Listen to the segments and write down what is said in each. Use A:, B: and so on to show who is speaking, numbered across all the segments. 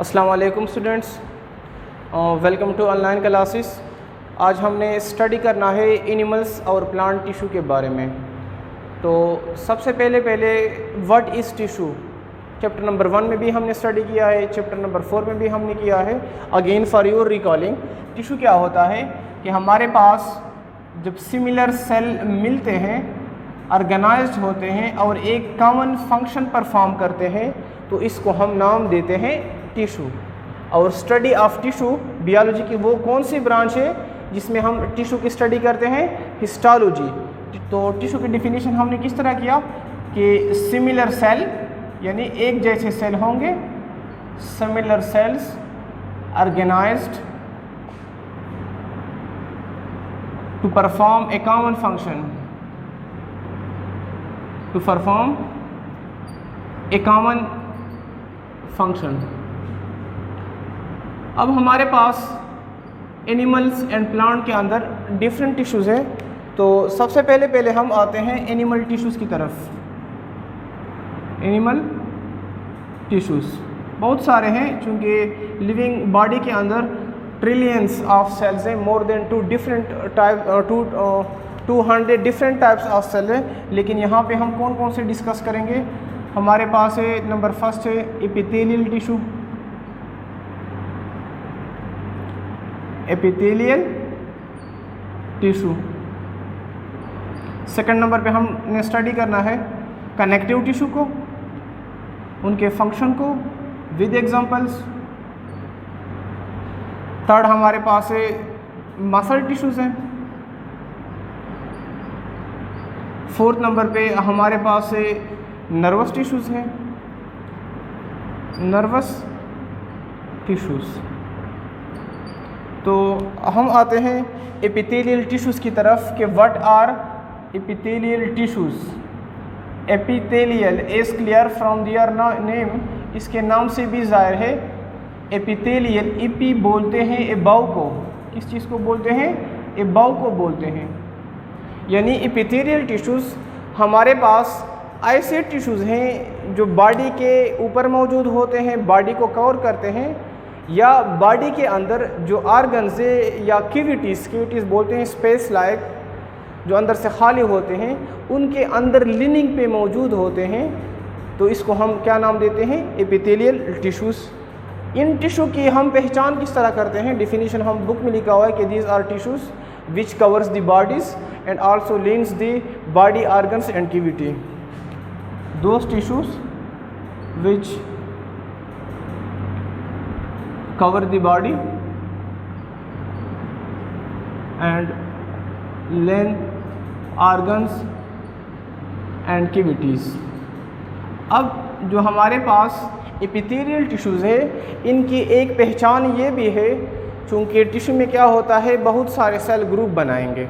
A: अस्सलाम वालेकुम students, welcome to online classes. आज हमने स्टडी करना है एनिमल्स और प्लांट टिश्यू के बारे में। तो सबसे पहले what is tissue, chapter number 1 में भी हमने स्टडी किया है, चैप्टर नंबर 4 में भी हमने किया है। Again for your recalling, tissue क्या होता है कि हमारे पास जब सिमिलर सेल मिलते हैं, ऑर्गेनाइज्ड होते हैं और एक कॉमन फंक्शन परफॉर्म करते हैं, तो इसको हम नाम देते हैं टिश्यू। और स्टडी ऑफ टिश्यू, बियोलॉजी की वो कौन सी ब्रांच है जिसमें हम टिश्यू की स्टडी करते हैं? हिस्टोलॉजी। तो टिश्यू की डिफिनीशन हमने किस तरह किया कि सिमिलर सेल यानी एक जैसे सेल होंगे, similar cells organized to perform a common function, to perform a common function. अब हमारे पास एनिमल्स एंड प्लांट के अंदर डिफरेंट टिश्यूज़ हैं। तो सबसे पहले हम आते हैं एनिमल टिश्यूज़ की तरफ। एनिमल टिश्यूज़ बहुत सारे हैं, चूँकि लिविंग बॉडी के अंदर ट्रिलियंस ऑफ सेल्स हैं, more than 200 different types of cell हैं। लेकिन यहाँ पे हम कौन कौन से डिस्कस करेंगे? हमारे पास है नंबर फर्स्ट है epithelial tissue, epithelial tissue. Second number पे हमने स्टडी करना है कनेक्टिव टिश्यू को, उनके फंक्शन को विद एग्जांपल्स। थर्ड हमारे पास है मसल टिश्यूज हैं। फोर्थ नंबर पे हमारे पास है नर्वस टिश्यूज हैं, नर्वस टिश्यूज। तो हम आते हैं एपिथेलियल टिश्यूज़ की तरफ कि what are epithelial tissues. Epithelial is clear from their name, इसके नाम से भी जाहिर है। एपिथेलियल, इपी बोलते हैं एबाउ को, किस चीज़ को बोलते हैं? एबाउ को बोलते हैं। यानी एपिथेलियल टिश्यूज़ हमारे पास ऐसे टिश्यूज़ हैं जो बॉडी के ऊपर मौजूद होते हैं, बॉडी को कवर करते हैं, या बॉडी के अंदर जो ऑर्गन्स है या कैविटीज़ बोलते हैं स्पेस लाइक, जो अंदर से खाली होते हैं, उनके अंदर लिनिंग पे मौजूद होते हैं। तो इसको हम क्या नाम देते हैं? Epithelial tissues. इन टिश्यू की हम पहचान किस तरह करते हैं? डिफिनीशन हम बुक में लिखा हुआ है कि these are tissues which covers the bodies and also links the body organs and cavity. Those tissues which cover the body and length organs and cavities। अब जो हमारे पास एपिथेलियल टिश्यूज़ है, इनकी एक पहचान ये भी है, चूँकि टिश्यू में क्या होता है, बहुत सारे सेल ग्रुप बनाएंगे,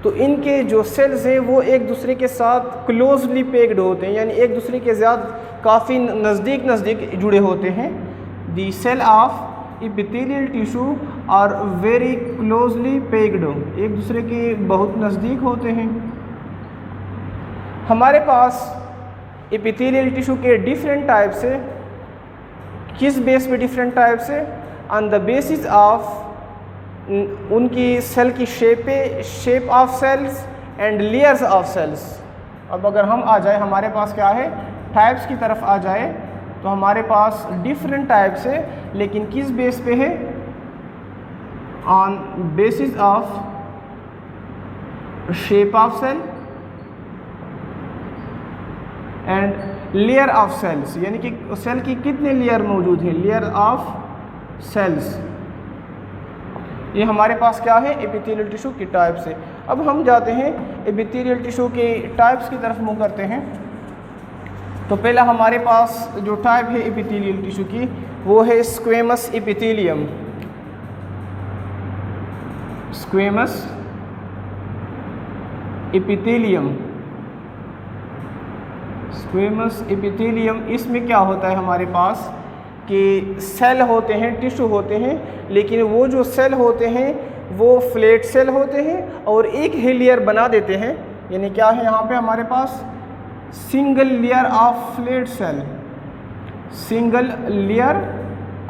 A: तो इनके जो सेल्स हैं वो एक दूसरे के साथ क्लोजली पैक्ड होते हैं, यानी एक दूसरे के ज़्यादा काफ़ी नज़दीक जुड़े होते हैं। The cell of epithelial tissue are very closely packed, एक दूसरे के बहुत नज़दीक होते हैं। हमारे पास एपिथेलियल टिश्यू के डिफरेंट टाइप्स है। किस बेस पे डिफरेंट टाइप्स है? ऑन द बेसिस ऑफ उनकी सेल की shape of cells and layers of cells. अब अगर हम आ जाए, हमारे पास क्या है, टाइप्स की तरफ आ जाए, तो हमारे पास डिफरेंट टाइप्स है, लेकिन किस बेस पे है? On basis of shape of cell and layer of cells, यानी कि सेल की कितने लेयर मौजूद हैं, लेयर ऑफ सेल्स। ये हमारे पास क्या है? एपिथेलियल टिश्यू की टाइप्स है। अब हम जाते हैं एपिथेलियल टिश्यू के टाइप्स की तरफ मूव करते हैं। तो पहला हमारे पास जो टाइप है एपिथेलियल टिश्यू की, वो है squamous epithelium. Squamous epithelium, squamous epithelium, इसमें क्या होता है हमारे पास कि सेल होते हैं, टिश्यू होते हैं, लेकिन वो जो सेल होते हैं वो फ्लैट सेल होते हैं और एक ही लेयर बना देते हैं। यानी क्या है यहाँ पे हमारे पास? Single layer of flat cell, single layer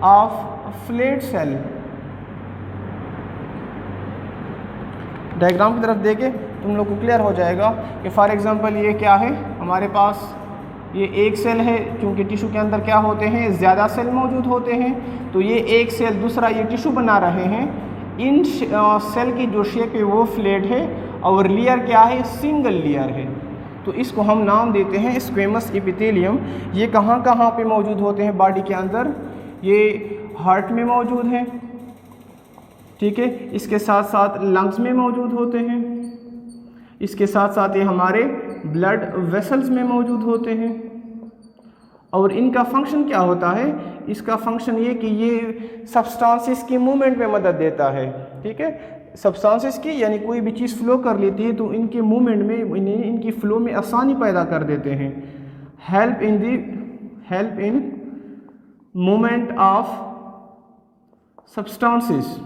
A: of flat cell. Diagram की तरफ देके तुम लोग को क्लियर हो जाएगा कि फॉर एग्जांपल ये क्या है, हमारे पास ये एक सेल है, क्योंकि टिश्यू के अंदर क्या होते हैं, ज़्यादा सेल मौजूद होते हैं, तो ये एक सेल दूसरा ये टिश्यू बना रहे हैं। इन सेल की जो शेप है वो फ्लैट है और लेयर क्या है, सिंगल लेयर है, तो इसको हम नाम देते हैं स्क्वेमस एपिथेलियम। ये कहाँ कहाँ पे मौजूद होते हैं बॉडी के अंदर, ये हार्ट में मौजूद है, ठीक है, इसके साथ साथ लंग्स में मौजूद होते हैं, इसके साथ साथ ये हमारे ब्लड वेसल्स में मौजूद होते हैं। और इनका फंक्शन क्या होता है, इसका फंक्शन ये कि ये सब्सटेंसेस की मूवमेंट में मदद देता है, ठीक है, सब्सटेंसेस की, यानी कोई भी चीज़ फ्लो कर लेती है तो इनके मूवमेंट में, इनकी फ्लो में आसानी पैदा कर देते हैं। Help in movement of substances.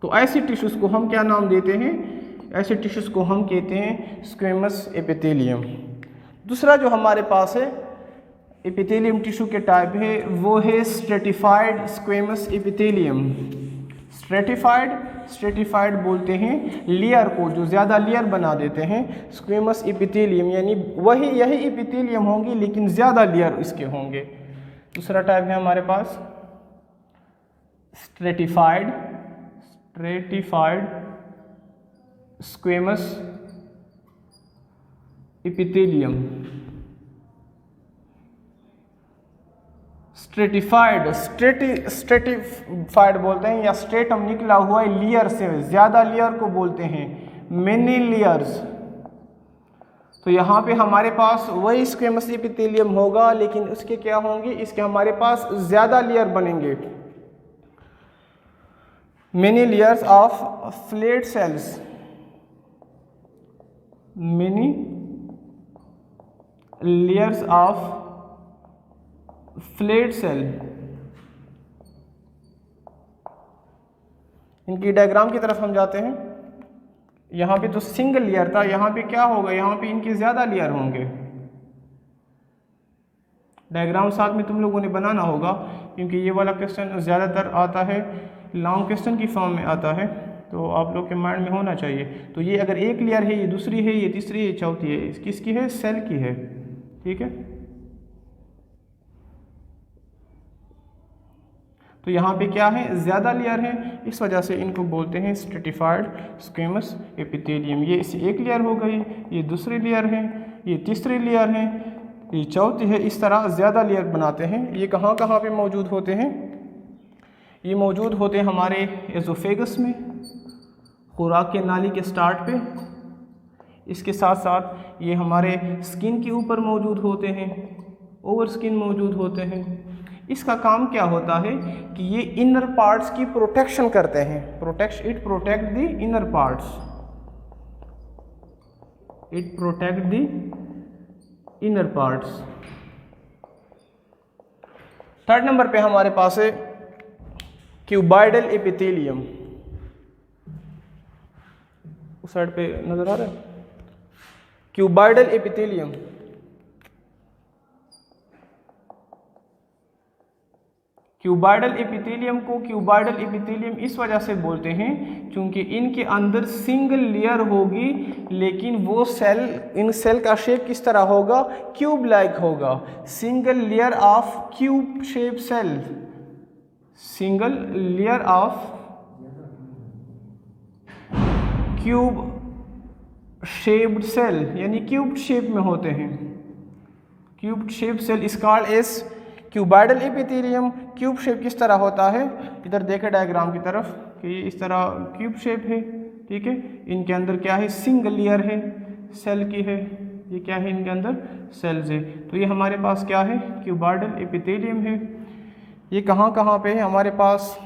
A: तो ऐसे टिश्यूज़ को हम क्या नाम देते हैं, ऐसे टिश्यूज़ को हम कहते हैं स्क्वेमस एपिथेलियम। दूसरा जो हमारे पास है एपिथेलियम टिश्यू के टाइप है वो है स्ट्रेटिफाइड स्क्वेमस एपिथेलियम। स्ट्रेटिफाइड बोलते हैं लेयर को, जो ज़्यादा लेयर बना देते हैं। स्क्वेमस एपिथेलियम यानी यही एपिथेलियम होंगे लेकिन ज़्यादा लेयर इसके होंगे। दूसरा टाइप है हमारे पास स्ट्रेटिफाइड स्क्वेमस एपिथेलियम। स्ट्रेटिफाइड बोलते हैं, या स्ट्रेटम निकला हुआ है लेयर से, ज़्यादा लेयर को बोलते हैं मेनी लेयर्स। तो यहाँ पे हमारे पास वही स्क्वेमस एपिथेलियम होगा लेकिन उसके क्या होंगे, इसके हमारे पास ज़्यादा लेयर बनेंगे, many layers of flat sales, many layers of flat cell. इनकी डायग्राम की तरफ हम जाते हैं। यहाँ पे तो सिंगल लेयर था, यहाँ पे क्या होगा, यहाँ पे इनके ज़्यादा लेयर होंगे। डायग्राम साथ में तुम लोगों ने बनाना होगा क्योंकि ये वाला क्वेश्चन ज़्यादातर आता है लॉन्ग क्वेश्चन की फॉर्म में आता है, तो आप लोग के माइंड में होना चाहिए। तो ये अगर एक लेयर है, ये दूसरी है, ये तीसरी है, चौथी है, किसकी है, सेल की है, ठीक है। तो यहाँ पे क्या है, ज़्यादा लेयर है, इस वजह से इनको बोलते हैं स्ट्रेटिफाइड स्क्वेमस एपिथेलियम। ये इसी एक लेयर हो गई, ये दूसरी लेयर है, ये तीसरी लेयर है, ये चौथी है, इस तरह ज़्यादा लेयर बनाते हैं। ये कहाँ कहाँ पे मौजूद होते हैं, ये मौजूद होते हैं हमारे एजोफेगस में, खुराक के नाली के स्टार्ट पे। इसके साथ साथ ये हमारे स्किन के ऊपर मौजूद होते हैं, ओवर स्किन मौजूद होते हैं। इसका काम क्या होता है कि ये इनर पार्ट्स की प्रोटेक्शन करते हैं, it protect the inner parts, it protect the inner parts. Third number पे हमारे पास है क्यूबाइडल एपिथेलियम। उस साइड पे नजर आ रहा है, क्यूबाइडल एपिथेलियम। क्यूबाइडल एपिथेलियम को क्यूबाइडल एपिथेलियम इस वजह से बोलते हैं क्योंकि इनके अंदर सिंगल लेयर होगी, लेकिन वो सेल, इन सेल का शेप किस तरह होगा, क्यूब लाइक होगा। Single layer of cube shape cell, single layer of cube shaped cell, यानी क्यूब शेप में होते हैं। Cube shape cell is called as cuboidal epithelium. Cube shape किस तरह होता है, इधर देखें डायग्राम की तरफ कि इस तरह क्यूब शेप है, ठीक है। इनके अंदर क्या है, सिंगल लेयर है, सेल की है, ये क्या है, इनके अंदर सेल्स है। तो ये हमारे पास क्या है, क्यूबाइडल एपिथेलियम है। ये कहाँ कहाँ पे है हमारे पास,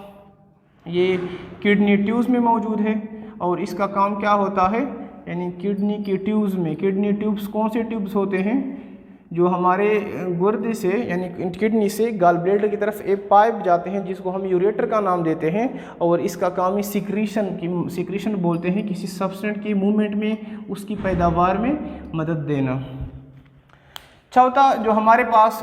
A: ये किडनी ट्यूब्स में मौजूद है और इसका काम क्या होता है, यानी किडनी के ट्यूब्स में, किडनी ट्यूब्स कौन से ट्यूब्स होते हैं, जो हमारे गुर्दे से यानी किडनी से गॉल ब्लैडर की तरफ एक पाइप जाते हैं जिसको हम यूरेटर का नाम देते हैं, और इसका काम है सिक्रीशन बोलते हैं, किसी सब्सटेंस की मूवमेंट में, उसकी पैदावार में मदद देना। चौथा जो हमारे पास